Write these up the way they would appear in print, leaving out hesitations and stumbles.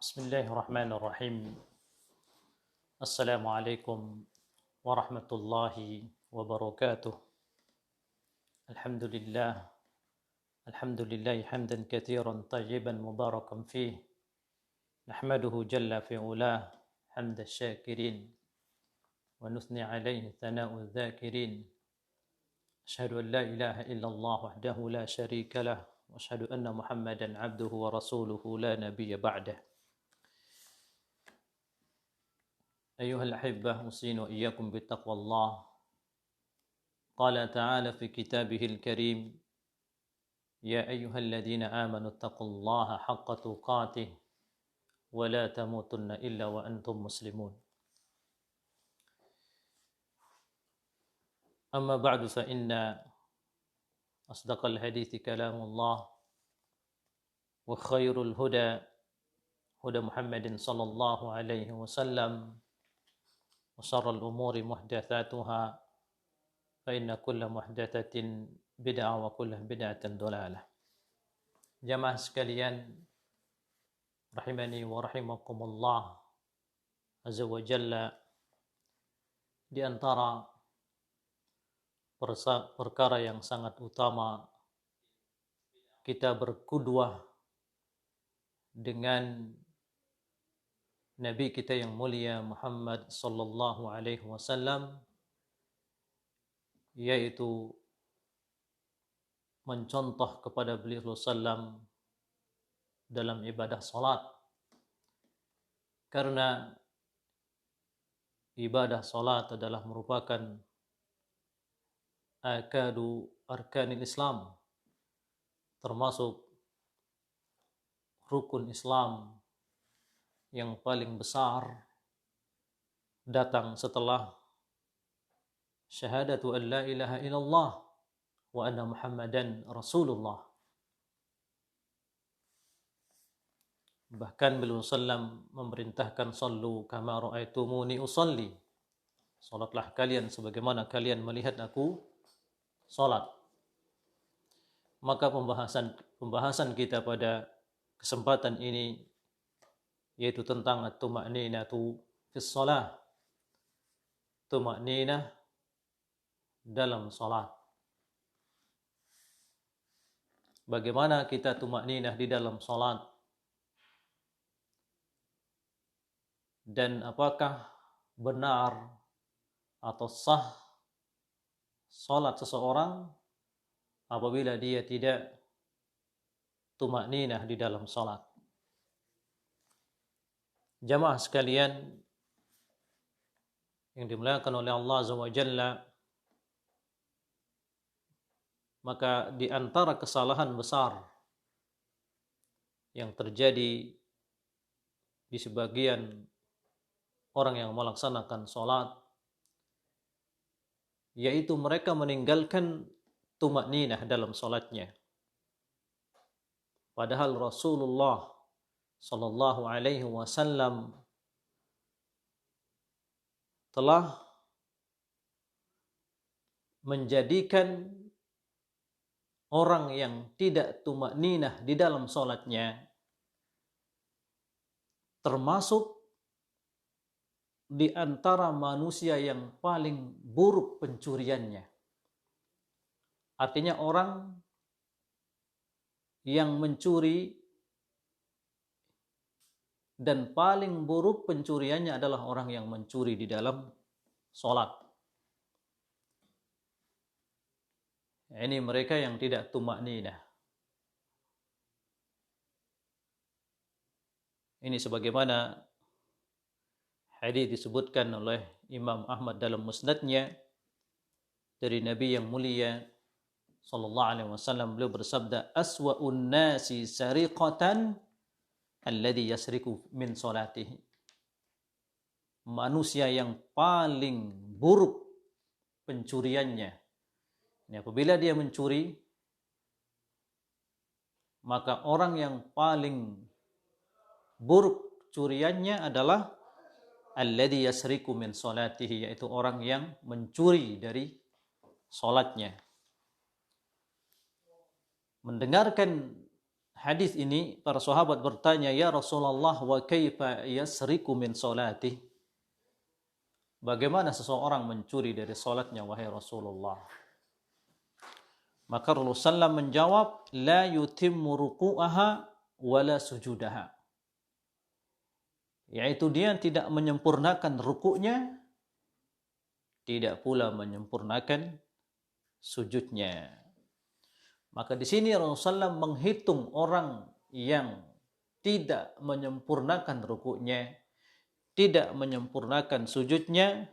Bismillahirrahmanirrahim. Assalamualaikum warahmatullahi wabarakatuh. Alhamdulillah. Alhamdulillahi hamdan katsiran tayyiban mubarakan fih. Nahmaduhu jalla fi ulah hamda syakirin wa nuthni alaihi thana'u dzakirin. Asyhadu an la ilaha illallah wahdahu la syarika lah wa asyhadu anna Muhammadan abduhu wa rasuluhu la nabiyya ba'dah. أيها الأحبة أوصيني وإياكم بتقوى الله. قال تعالى في كتابه الكريم: يا أيها الذين آمنوا اتقوا الله حق تقاته ولا تموتن إلا وأنتم مسلمون. أما بعد فإن أصدق الحديث كلام الله وخير الهدى هدى محمد صلى الله عليه وسلم وشر الأمور محدثاتها فإن كل محدثة بدعة وكل بدعة ضلالة. Jamaah sekalian rahimani wa rahimakumullah azza wa jalla, di antara perkara yang sangat utama kita berqudwah dengan Nabi kita yang mulia Muhammad sallallahu alaihi wasallam, yaitu mencontoh kepada beliau sallam dalam ibadah salat. Karena ibadah salat adalah merupakan akadu arkanil Islam, termasuk rukun Islam yang paling besar, datang setelah syahadatu an la ilaha illallah wa anna Muhammadan Rasulullah. Bahkan beliau sallam memerintahkan sallu kama ra'aitumuni usalli. Salatlah kalian sebagaimana kalian melihat aku salat. Maka pembahasan kita pada kesempatan ini yaitu tentang at-tuma'ninatu fis shalah, tuma'ninah dalam salat. Bagaimana kita tuma'ninah di dalam salat, dan apakah benar atau sah salat seseorang apabila dia tidak tuma'ninah di dalam salat. Jamaah sekalian yang dimuliakan oleh Allah Azza wa Jalla, maka di antara kesalahan besar yang terjadi di sebagian orang yang melaksanakan salat, yaitu mereka meninggalkan tuma'ninah dalam salatnya. Padahal Rasulullah sallallahu alaihi wasallam telah menjadikan orang yang tidak tuma'ninah di dalam salatnya termasuk di antara manusia yang paling buruk pencuriannya. Artinya orang yang mencuri dan paling buruk pencuriannya adalah orang yang mencuri di dalam salat. Ini mereka yang tidak tuma'ninah. Ini sebagaimana hadis disebutkan oleh Imam Ahmad dalam musnadnya dari Nabi yang mulia sallallahu alaihi wasallam. Beliau bersabda, aswa'un nasi sariqatan alladhi yasriku min salatihi. Manusia yang paling buruk pencuriannya, ini apabila dia mencuri, maka orang yang paling buruk curiannya adalah alladhi yasriku min salatihi, yaitu orang yang mencuri dari salatnya. Mendengarkan hadis ini para sahabat bertanya, "Ya Rasulullah, wa kaifa yasriku min salati?" Bagaimana seseorang mencuri dari salatnya wahai Rasulullah? Maka Rasulullah SAW menjawab, "La yutimmu ruku'aha wa la sujudaha." Yaitu dia tidak menyempurnakan rukuknya, tidak pula menyempurnakan sujudnya. Maka di sini Rasulullah SAW menghitung orang yang tidak menyempurnakan rukuknya, tidak menyempurnakan sujudnya,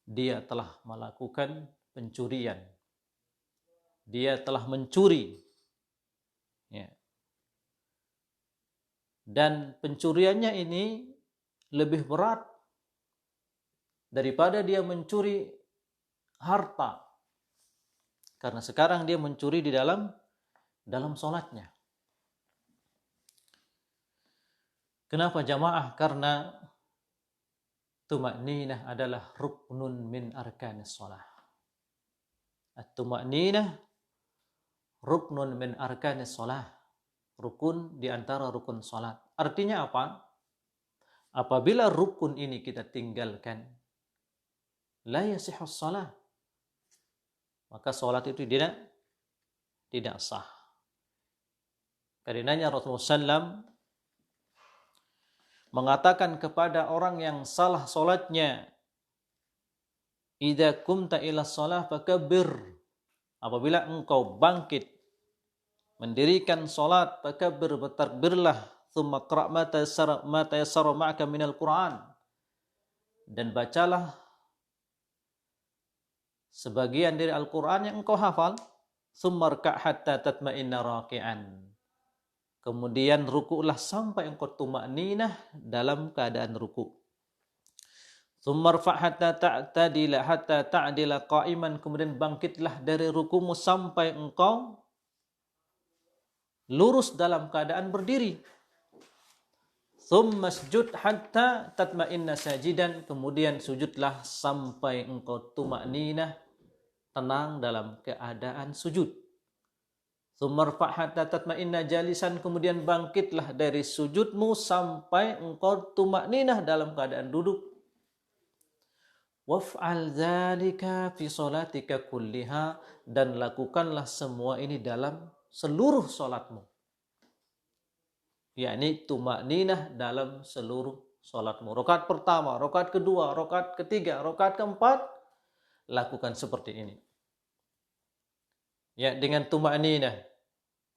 dia telah melakukan pencurian. Dia telah mencuri. Ya. Dan pencuriannya ini lebih berat daripada dia mencuri harta. Karena sekarang dia mencuri di dalam sholatnya. Kenapa jamaah? Karena tuma'ninah adalah ruknun min arkanis shalah. At-tuma'ninah ruknun min arkanis shalah. Rukun di antara rukun salat. Artinya apa? Apabila rukun ini kita tinggalkan, la yasihhus shalah, maka salat itu tidak sah. Karenanya Rasulullah SAW mengatakan kepada orang yang salah salatnya, "Idza kumta ila shalah fakabbir." Apabila engkau bangkit mendirikan salat, fakabbir, bertakbirlah, tsumma qra' ma tayassara ma'aka minal Qur'an, dan bacalah sebagian dari Al-Qur'an yang engkau hafal, tsumma rka' hatta tatma'inna raki'an. Kemudian ruku'lah sampai engkau tuma'ninah dalam keadaan ruku'. Tsumma rfa' hatta ta'dila qa'iman, kemudian bangkitlah dari ruku'mu sampai engkau lurus dalam keadaan berdiri. Tsumma sujud hatta tatma'inna sajidan, kemudian sujudlah sampai engkau tuma'ninah, tenang dalam keadaan sujud. Tsumma rfa' hatta tatma'inna jalisan, kemudian bangkitlah dari sujudmu sampai engkau tuma'ninah dalam keadaan duduk. Waf'al dzalika fi sholatika kulliha, dan lakukanlah semua ini dalam seluruh salatmu. Yakni tuma'ninah dalam seluruh salatmu. Rakaat pertama, rakaat kedua, rakaat ketiga, rakaat keempat, lakukan seperti ini. Ya, dengan tuma'ninah.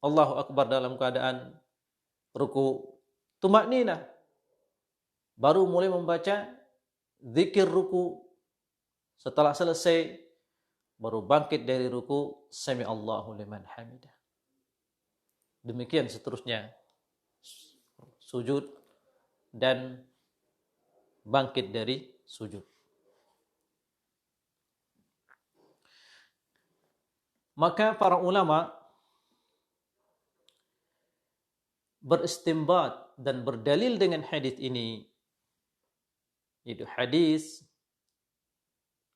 Allahu Akbar dalam keadaan ruku, tuma'ninah. Baru mulai membaca zikir ruku. Setelah selesai, baru bangkit dari ruku, sami Allahu liman hamidah. Demikian seterusnya, sujud dan bangkit dari sujud. Maka para ulama beristimbat dan berdalil dengan hadis ini, yaitu hadis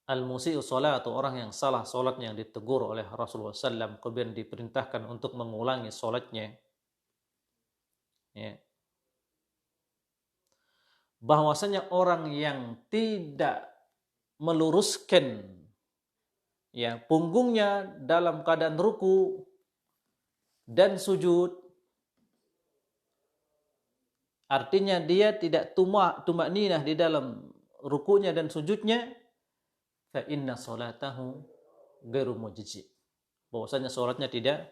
al-musi'u salat, atau orang yang salah salatnya, yang ditegur oleh Rasulullah SAW, kemudian diperintahkan untuk mengulangi salatnya. Ya. Bahwasanya orang yang tidak meluruskan ya punggungnya dalam keadaan ruku dan sujud, artinya dia tidak tuma'ninah di dalam rukunya dan sujudnya, fa inna salatahu ghairu mujzi'. Bahwasanya salatnya tidak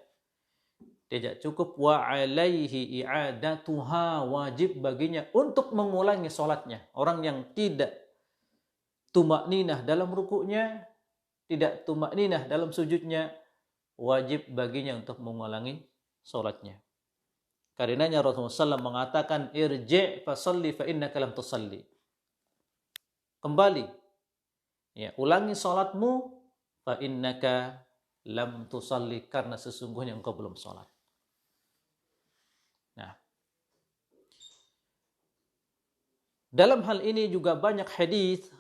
cukup, wa alaihi i'adatuha, wajib baginya untuk mengulangi salatnya. Orang yang tidak tuma'ninah dalam rukunya, tidak tuma'ninah dalam sujudnya, wajib baginya untuk mengulangi salatnya. Karenanya Rasulullah SAW mengatakan, irji' fasalli fa innaka lam tusalli. Kembali, ya, ulangi salatmu, fa innaka lam tusalli, karena sesungguhnya engkau belum salat. Nah, dalam hal ini juga banyak hadis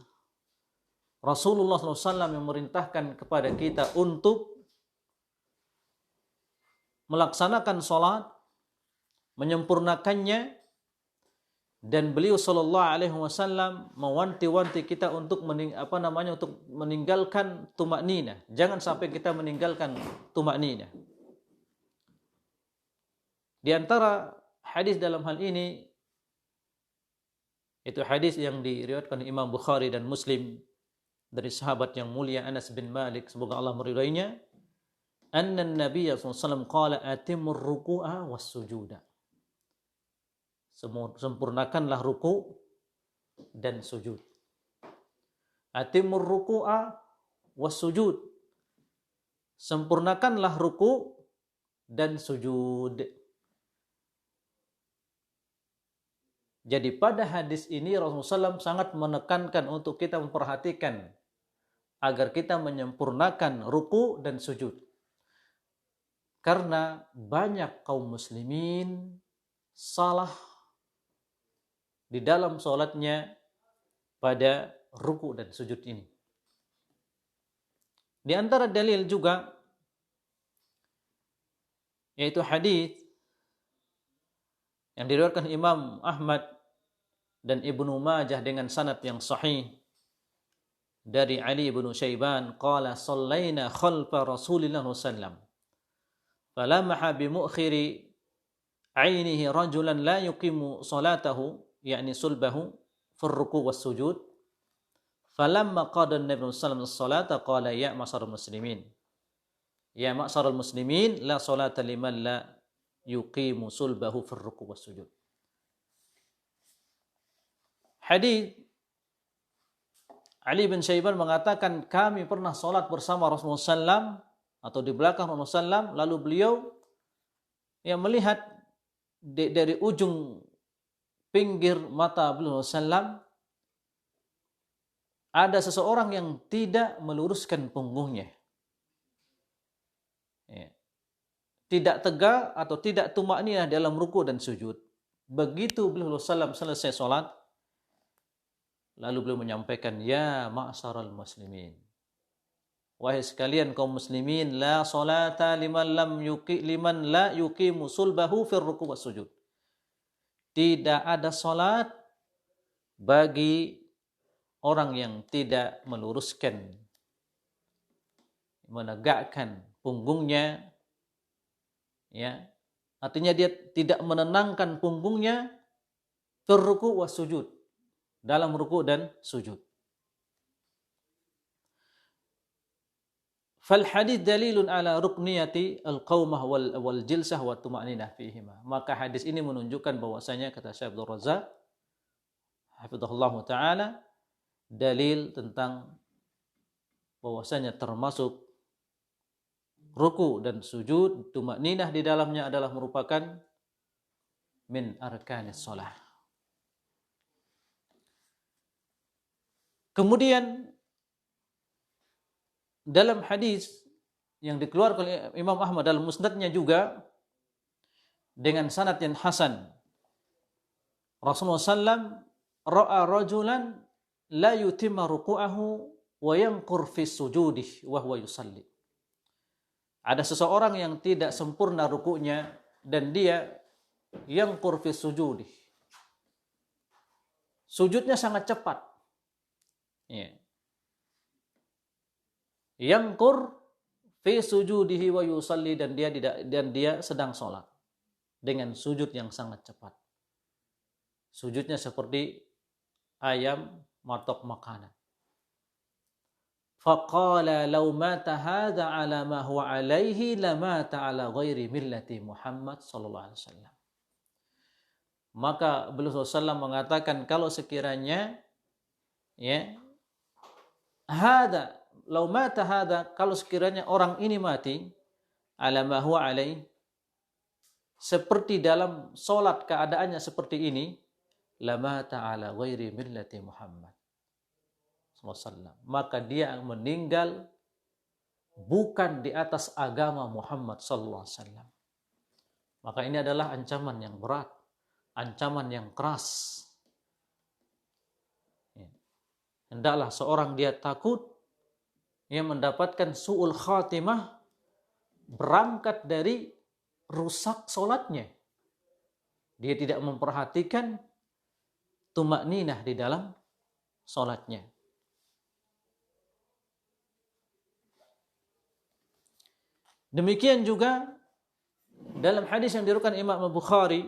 Rasulullah SAW yang memerintahkan kepada kita untuk melaksanakan salat menyempurnakannya, dan beliau sallallahu alaihi wasallam mewanti-wanti kita untuk untuk meninggalkan tumakninah. Jangan sampai kita meninggalkan tumakninah. Di antara hadis dalam hal ini, itu hadis yang diriwayatkan Imam Bukhari dan Muslim dari sahabat yang mulia Anas bin Malik, semoga Allah meridainya, anna an-nabiy sallallahu alaihi wasallam qala atimur ruku'a was sujuda. Sempurnakanlah ruku dan sujud. Atimur ruku'a was sujud. Sempurnakanlah ruku dan sujud. Jadi pada hadis ini Rasulullah SAW sangat menekankan untuk kita memperhatikan agar kita menyempurnakan ruku dan sujud. Karena banyak kaum muslimin salah di dalam sholatnya pada ruku dan sujud ini. Di antara dalil juga yaitu hadis yang diriwayatkan Imam Ahmad dan Ibnu Majah dengan sanad yang sahih dari Ali bin Syaiban qala shallaina khalfa Rasulillah sallallahu alaihi wasallam falamaha bi mu'khiri 'ainihi rajulan la yuqimu salatahu yakni sulbahu fi ruku' was sujud falamma qada an-nabi sallallahu alaihi wasallam qala ya ma'syarul muslimin la salata liman la yuqimu sulbahu fi ruku' was sujud. Hadis Ali bin Syaiban mengatakan kami pernah salat bersama Rasulullah SAW atau di belakang Rasulullah SAW, lalu beliau yang melihat dari ujung pinggir mata beliau SAW ada seseorang yang tidak meluruskan punggungnya. Ya. Tidak tegak atau tidak tumakninah dalam ruku dan sujud. Begitu beliau SAW selesai salat, lalu beliau menyampaikan, ya ma'syaral muslimin. Wahai sekalian kaum muslimin, la salata liman la yuqimu sulbahu fir ruku' was sujud. Tidak ada salat bagi orang yang tidak meluruskan, menegakkan punggungnya, ya. Artinya dia tidak menenangkan punggungnya fir ruku' was sujud, dalam ruku' dan sujud. Fal hadis dalilun ala rukniyati al-qaumah wal jilsah wa tuma'ninah fihima. Maka hadis ini menunjukkan bahwasanya kata Syekh Abdul Razak hafizahullah taala dalil tentang bahwasanya termasuk ruku dan sujud, tuma'ninah di dalamnya adalah merupakan min arkanis shalah. Kemudian dalam hadis yang dikeluarkan oleh Imam Ahmad dalam musnadnya juga dengan sanad yang hasan, Rasulullah SAW ra'a rajulan la yutimma ruku'ahu wa yanqur fi sujudih wa huwa yusalli. Ada seseorang yang tidak sempurna ruku'nya dan dia yanqur fi sujudih. Sujudnya sangat cepat. Ya. Yanqur fi sujudihi wa yusalli, dan dia sedang sholat dengan sujud yang sangat cepat. Sujudnya seperti ayam matok makanan. Faqala law mata hadza ala ma huwa alaihi lamata ala ghairi millati Muhammad sallallahu alaihi wasallam. Maka beliau sallallahu mengatakan kalau sekiranya ya hadza law mata hadza, kalau sekiranya orang ini mati ala ma huwa alaihi, seperti dalam salat keadaannya seperti ini, lamata ala ghairi millati Muhammad sallallahu, maka dia meninggal bukan di atas agama Muhammad sallallahu alaihi wasallam. Maka ini adalah ancaman yang berat, ancaman yang keras. Hendaklah seorang dia takut yang mendapatkan su'ul khatimah berangkat dari rusak salatnya. Dia tidak memperhatikan tumakninah di dalam salatnya. Demikian juga dalam hadis yang diriwayatkan Imam Bukhari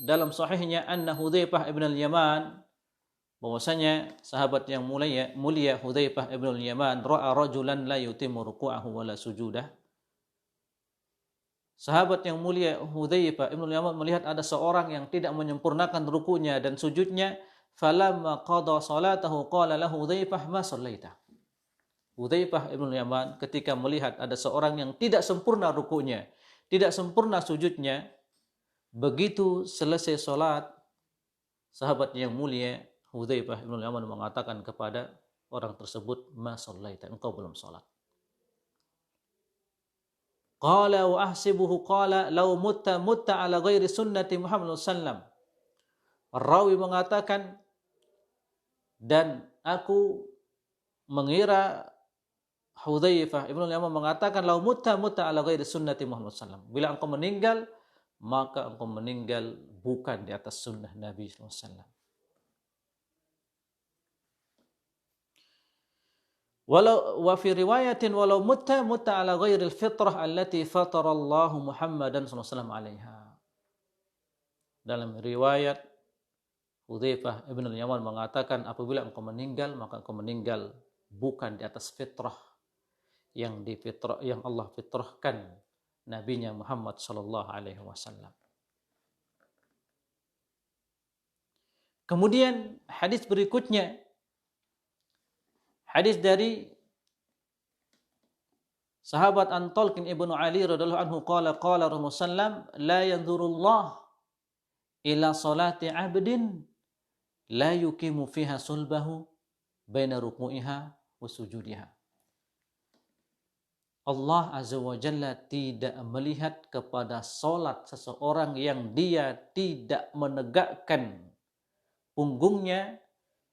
dalam sahihnya, anna Hudzaifah ibn al-Yaman, bahwasanya sahabat yang mulia Hudzaifah ibn al-Yaman, ra'a rajulan la yutimmu ruku'ahu wala sujudah. Sahabat yang mulia Hudzaifah ibn al-Yaman melihat ada seorang yang tidak menyempurnakan rukunya dan sujudnya. Falamma qada salatahu qala lahu Hudzaifah ma shallaita. Hudzaifah ibn al-Yaman ketika melihat ada seorang yang tidak sempurna rukunya, tidak sempurna sujudnya, begitu selesai salat, sahabat yang mulia Hudzaifah ibn al-Yaman mengatakan kepada orang tersebut, ma shallaita, engkau belum salat. Qala wa ahsibuhu qala law mutta ala ghairi sunnati Muhammad sallam. Rawi mengatakan, dan aku mengira Hudzaifah ibn al-Yaman mengatakan, law mutta ala ghairi sunnati Muhammad sallam. Bila engkau meninggal, maka engkau meninggal bukan di atas sunnah Nabi sallallahu alaihi wasallam. Walau wa fi riwayatin walau mutta ala ghairil fitrah allati fatara Allah Muhammadan sallallahu alaihi wasallam 'alaiha. Dalam riwayat Hudzaifah ibn al-Yaman mengatakan, apabila engkau meninggal, maka engkau meninggal bukan di atas fitrah yang Allah fitrahkan nabinya Muhammad sallallahu alaihi wasallam. Kemudian hadis berikutnya, hadis dari sahabat An-Talqin ibnu Ali radhiyallahu anhu, qala Rasulullah sallam, la yanzurullah ila salati 'abdin la yuqimu fiha sulbahu baina ruku'iha wa sujudiha. Allah azza wa jalla tidak melihat kepada salat seseorang yang dia tidak menegakkan punggungnya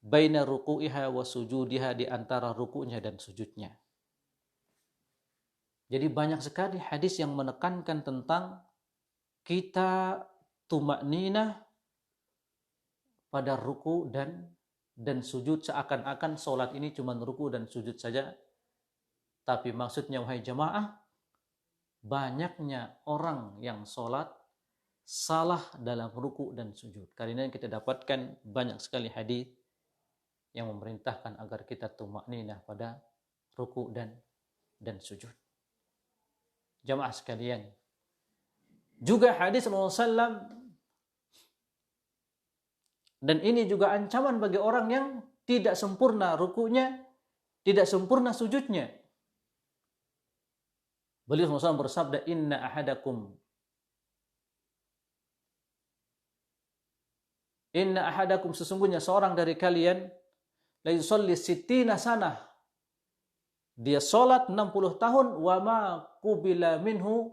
baina ruku'iha wa sujudiha, di antara ruku'nya dan sujudnya. Jadi banyak sekali hadis yang menekankan tentang kita tumakninah pada ruku dan sujud, seakan-akan salat ini cuma ruku dan sujud saja. Tapi maksudnya, wahai jamaah, banyaknya orang yang salat salah dalam ruku dan sujud. Karena kita dapatkan banyak sekali hadis yang memerintahkan agar kita tumakninah pada ruku dan sujud. Jamaah sekalian, juga hadis Rasulullah SAW, dan ini juga ancaman bagi orang yang tidak sempurna rukunya, tidak sempurna sujudnya. Beliau SAW bersabda, inna ahadakum sesungguhnya seorang dari kalian la yusalli sittina sanah, dia salat 60 tahun, wa ma qubila minhu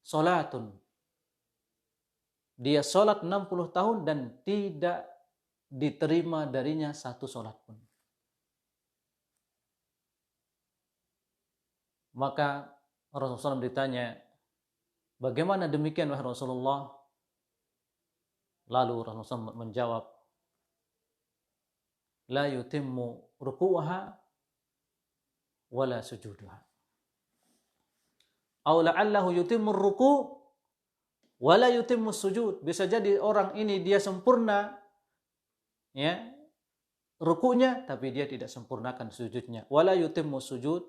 salatun, dia salat 60 tahun dan tidak diterima darinya satu salat pun. Maka Rasulullah SAW ditanya, bagaimana demikian wahai Rasulullah? Lalu Rasulullah SAW menjawab, la yutimmu ruku'aha wala sujuduha. Aw la'allahu yutimmu ruku' wala yutimmu sujud. Bisa jadi orang ini dia sempurna ya ruku'nya, tapi dia tidak sempurnakan sujudnya. Wala yutimmu sujud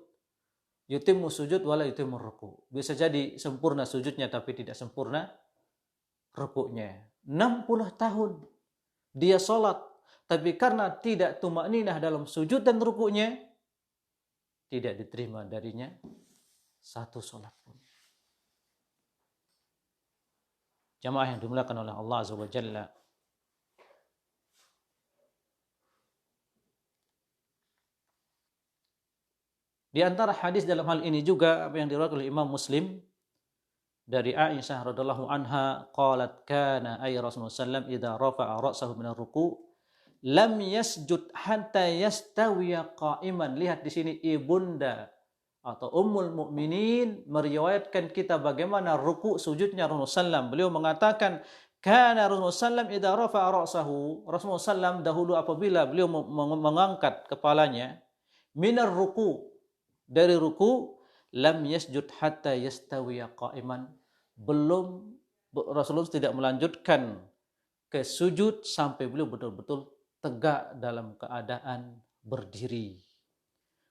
wala yutimmu ruku'. Bisa jadi sempurna sujudnya tapi tidak sempurna ruku'nya. 60 tahun dia salat, tapi karena tidak tumakninah dalam sujud dan ruku'nya, tidak diterima darinya satu salat pun. Jamaah yang dimuliakan oleh Allah Azza wa Jalla, di antara hadis dalam hal ini juga apa yang diriwayatkan oleh Imam Muslim dari Aisyah radhiyallahu anha, qalat kana ay Rasulullah sallam idza rafa'a ra'sahu min ar-ruku' lam yasjud hatta yastawiya qa'iman. Lihat di sini ibunda atau Ummul Mukminin meriwayatkan kita bagaimana ruku' sujudnya Rasulullah sallam. Beliau mengatakan Kana Rasulullah sallam idza rafa'a ra'sahu, Rasulullah sallam dahulu apabila beliau mengangkat kepalanya minar ruku, dari ruku, lam yasjud hatta yastawiya qa'iman. Belum, Rasulullah tidak melanjutkan ke sujud sampai beliau betul-betul tegak dalam keadaan berdiri.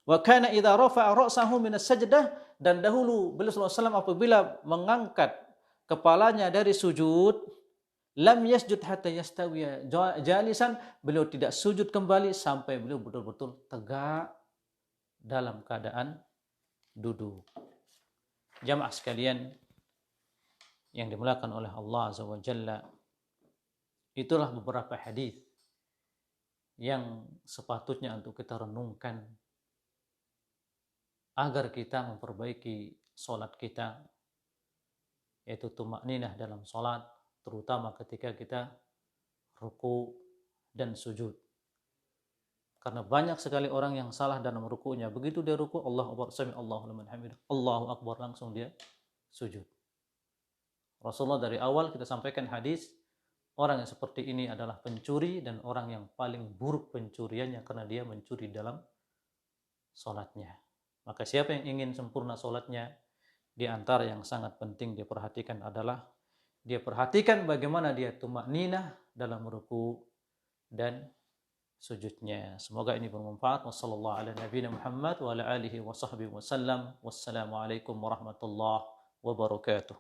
Wa kana idza rafa'a ra'sahu minas sajdah, dan dahulu beliau sallallahu alaihi wasallam apabila mengangkat kepalanya dari sujud, lam yasjud hatta yastawiya jalisan, beliau tidak sujud kembali sampai beliau betul-betul tegak dalam keadaan duduk. Jamaah sekalian yang dimuliakan oleh Allah Azza wa Jalla, itulah beberapa hadis yang sepatutnya untuk kita renungkan agar kita memperbaiki solat kita, yaitu tumakninah dalam solat, terutama ketika kita ruku dan sujud. Karena banyak sekali orang yang salah dalam rukunya. Begitu dia ruku, Allahu Akbar, sami Allahu liman hamidah, Allahu Akbar, langsung dia sujud. Rasulullah dari awal kita sampaikan hadis, orang yang seperti ini adalah pencuri, dan orang yang paling buruk pencuriannya karena dia mencuri dalam solatnya. Maka siapa yang ingin sempurna solatnya, di antara yang sangat penting dia perhatikan adalah dia perhatikan bagaimana dia tumakninah dalam ruku dan sujudnya. Semoga ini bermanfaat. Wassalamualaikum warahmatullahi wabarakatuh.